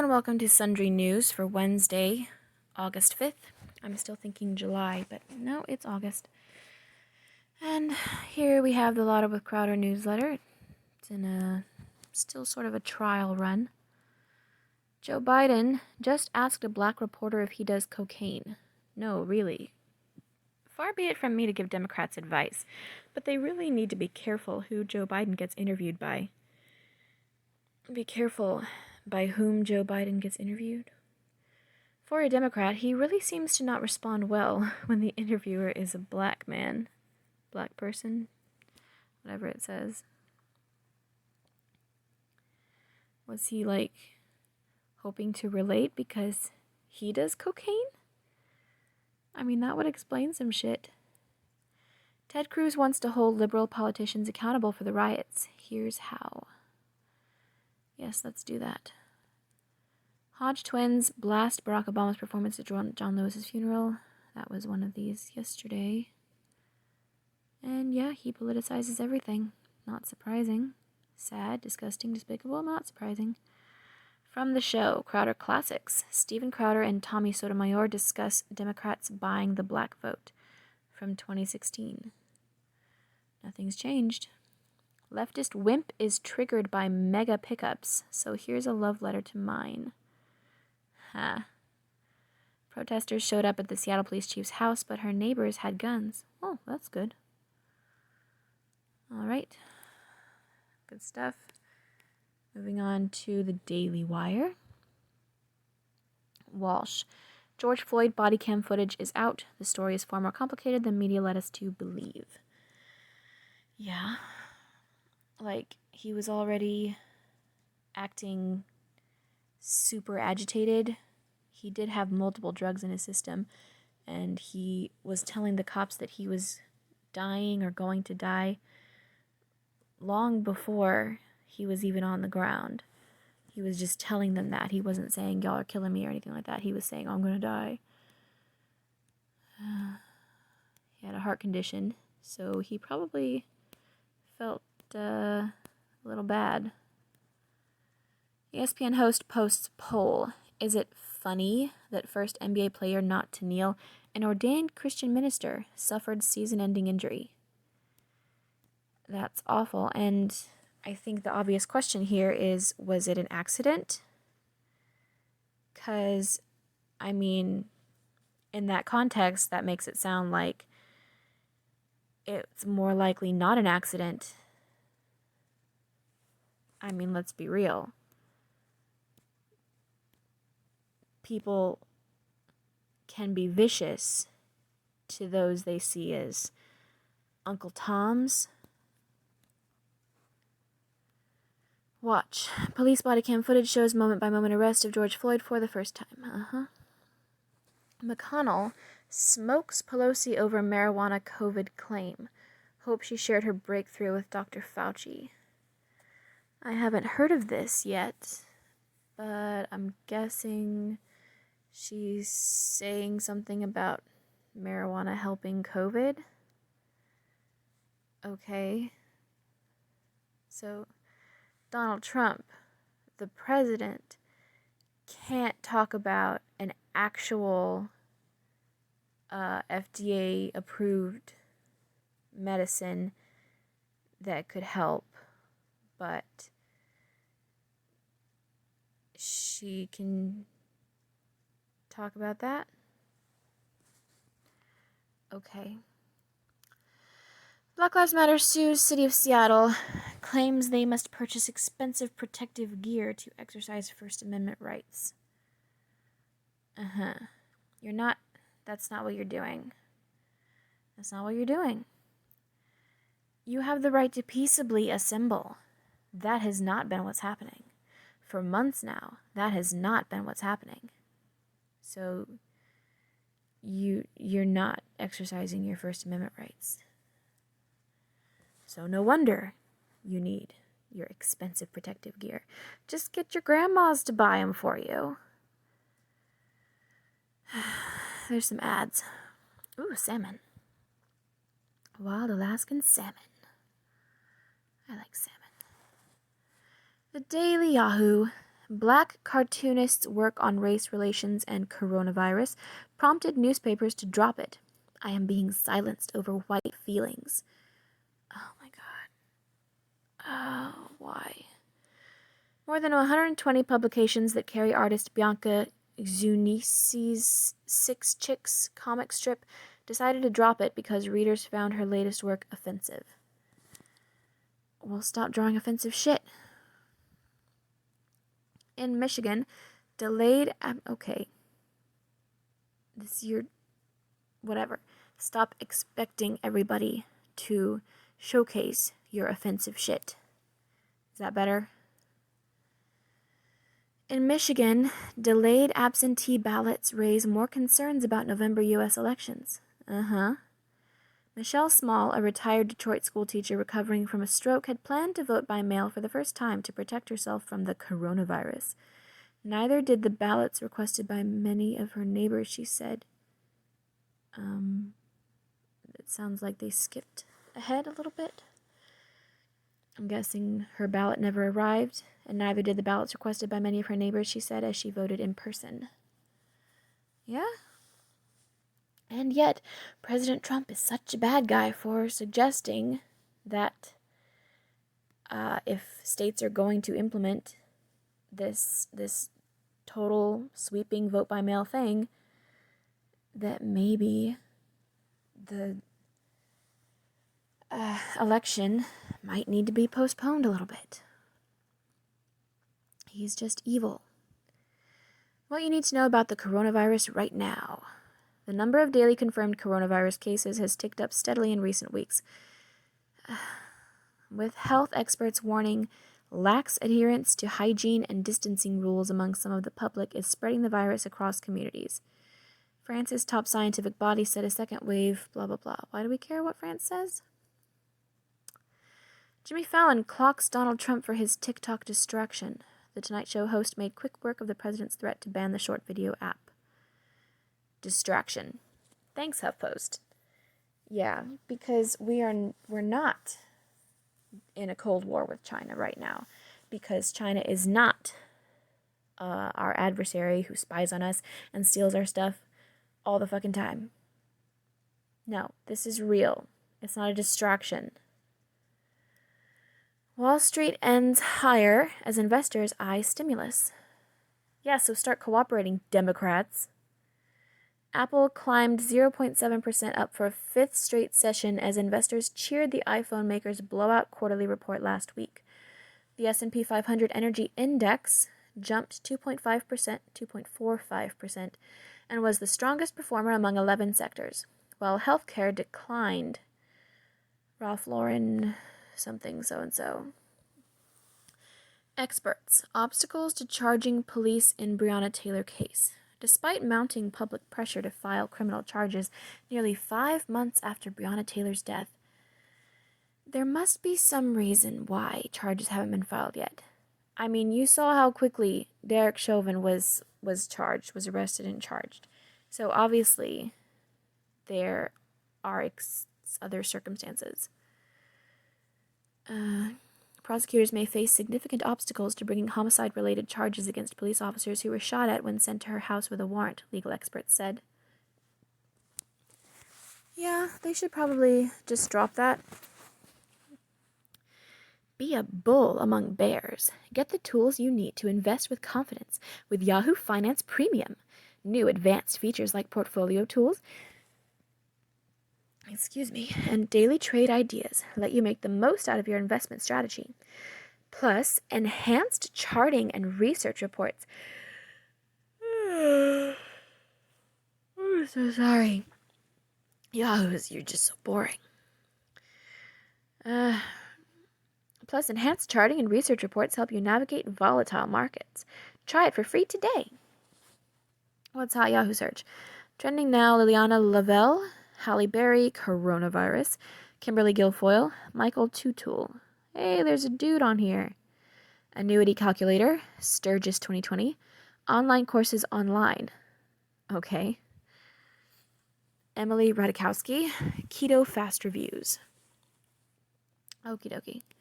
and welcome to Sundry News for Wednesday, August 5th. I'm still thinking July, but no, it's August. And here we have the Lauder with Crowder newsletter. It's in a still sort of a trial run. Joe Biden just asked a black reporter if he does cocaine. No, really. Far be it from me to give Democrats advice, but they really need to be careful who Joe Biden gets interviewed by. Be careful by whom Joe Biden gets interviewed. For a Democrat, he really seems to not respond well when the interviewer is a black man, black person, whatever it says. Was he, hoping to relate because he does cocaine? I mean, that would explain some shit. Ted Cruz wants to hold liberal politicians accountable for the riots. Here's how. Yes, let's do that. Hodge twins blast Barack Obama's performance at John Lewis's funeral. That was one of these yesterday. And yeah, he politicizes everything. Not surprising. Sad, disgusting, despicable, not surprising. From the show, Crowder Classics, Steven Crowder and Tommy Sotomayor discuss Democrats buying the black vote from 2016. Nothing's changed. Leftist wimp is triggered by mega pickups, so here's a love letter to mine. Protesters showed up at the Seattle police chief's house, but her neighbors had guns. Oh, that's good. All right. Good stuff. Moving on to the Daily Wire. Walsh. George Floyd body cam footage is out. The story is far more complicated than media led us to believe. Yeah. He was already acting super agitated. He did have multiple drugs in his system, and he was telling the cops that he was dying or going to die long before he was even on the ground. He was just telling them that. He wasn't saying, y'all are killing me or anything like that. He was saying, I'm going to die. He had a heart condition, so he probably felt a little bad. ESPN host posts poll. Is it funny that first NBA player not to kneel, an ordained Christian minister, suffered season-ending injury? That's awful. And I think the obvious question here is, was it an accident? Because, in that context, that makes it sound like it's more likely not an accident. Let's be real. People can be vicious to those they see as Uncle Toms. Watch. Police body cam footage shows moment-by-moment arrest of George Floyd for the first time. McConnell smokes Pelosi over marijuana COVID claim. Hope she shared her breakthrough with Dr. Fauci. I haven't heard of this yet, but I'm guessing she's saying something about marijuana helping COVID. Okay. So, Donald Trump, the president, can't talk about an actual FDA-approved medicine that could help, but she can talk about that? Okay. Black Lives Matter sues City of Seattle, claims they must purchase expensive protective gear to exercise First Amendment rights. That's not what you're doing. That's not what you're doing. You have the right to peaceably assemble. That has not been what's happening. For months now, that has not been what's happening. So, you're not exercising your First Amendment rights. So no wonder you need your expensive protective gear. Just get your grandmas to buy them for you. There's some ads. Ooh, salmon. Wild Alaskan salmon. I like salmon. The Daily Yahoo. Black cartoonists' work on race relations and coronavirus prompted newspapers to drop it. I am being silenced over white feelings. Oh my god. Oh, why? More than 120 publications that carry artist Bianca Zunisi's Six Chicks comic strip decided to drop it because readers found her latest work offensive. Well, stop drawing offensive shit. In Michigan, delayed... okay. This year... whatever. Stop expecting everybody to showcase your offensive shit. Is that better? In Michigan, delayed absentee ballots raise more concerns about November U.S. elections. Michelle Small, a retired Detroit schoolteacher recovering from a stroke, had planned to vote by mail for the first time to protect herself from the coronavirus. Neither did the ballots requested by many of her neighbors, she said. It sounds like they skipped ahead a little bit. I'm guessing her ballot never arrived, and neither did the ballots requested by many of her neighbors, she said, as she voted in person. Yeah? And yet, President Trump is such a bad guy for suggesting that if states are going to implement this total sweeping vote-by-mail thing, that maybe the election might need to be postponed a little bit. He's just evil. What you need to know about the coronavirus right now. The number of daily confirmed coronavirus cases has ticked up steadily in recent weeks, with health experts warning lax adherence to hygiene and distancing rules among some of the public is spreading the virus across communities. France's top scientific body said a second wave, blah, blah, blah. Why do we care what France says? Jimmy Fallon clocks Donald Trump for his TikTok distraction. The Tonight Show host made quick work of the president's threat to ban the short video app. Distraction. Thanks, HuffPost. Yeah, because we're not in a Cold War with China right now, because China is not our adversary who spies on us and steals our stuff all the fucking time. No, this is real. It's not a distraction. Wall Street ends higher as investors eye stimulus. Yeah, so start cooperating, Democrats. Apple climbed 0.7% up for a fifth straight session as investors cheered the iPhone maker's blowout quarterly report last week. The S&P 500 Energy Index jumped 2.45%, and was the strongest performer among 11 sectors, while healthcare declined. Ralph Lauren something so-and-so. Experts. Obstacles to charging police in Breonna Taylor case. Despite mounting public pressure to file criminal charges nearly 5 months after Breonna Taylor's death, there must be some reason why charges haven't been filed yet. I mean, you saw how quickly Derek Chauvin was arrested and charged. So obviously, there are other circumstances. Prosecutors may face significant obstacles to bringing homicide-related charges against police officers who were shot at when sent to her house with a warrant, legal experts said. Yeah, they should probably just drop that. Be a bull among bears. Get the tools you need to invest with confidence with Yahoo Finance Premium. New advanced features like portfolio tools, and daily trade ideas let you make the most out of your investment strategy. Plus, enhanced charting and research reports. I'm so sorry. Yahoos, you're just so boring. Plus, enhanced charting and research reports help you navigate volatile markets. Try it for free today. What's hot Yahoo search? Trending now, Liliana Lavelle, Halle Berry, coronavirus, Kimberly Guilfoyle, Michael Tutul. Hey, there's a dude on here. Annuity calculator, Sturgis 2020. Online courses online. Okay. Emily Radikowski, Keto Fast Reviews. Okie dokie.